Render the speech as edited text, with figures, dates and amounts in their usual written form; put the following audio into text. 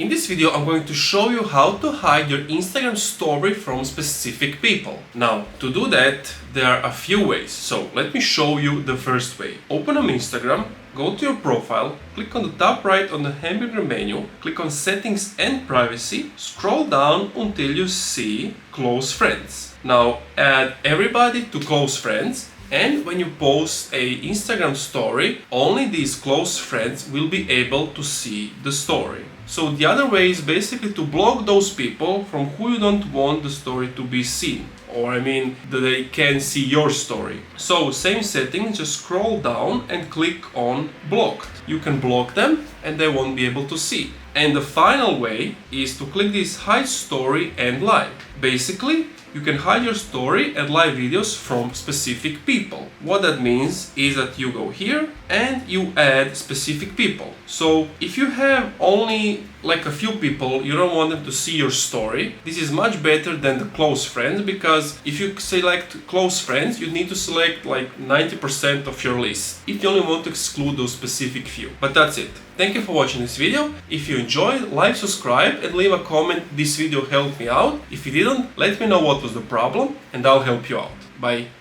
In this video I'm going to show you how to hide your Instagram story from specific people. Now, to do that there are a few ways, so let me show you the first way. Open up Instagram, go to your profile, click on the top right on the hamburger menu, click on Settings and Privacy, scroll down until you see Close Friends. Now add everybody to Close Friends, and when you post a Instagram story, only these close friends will be able to see the story. So the other way is basically to block those people from who you don't want the story to be seen. Or that they can see your story. So same setting, just scroll down and click on blocked. You can block them and they won't be able to see. And the final way is to click this hide story and live. Basically, you can hide your story and live videos from specific people. What that means is that you go here and you add specific people. So if you have only like a few people, you don't want them to see your story, this is much better than the close friends, because if you select close friends, you need to select like 90% of your list if you only want to exclude those specific few. But that's it. Thank you for watching this video. If you enjoyed, like, subscribe and leave a comment. This video helped me out. If you didn't, let me know what was the problem and I'll help you out. Bye.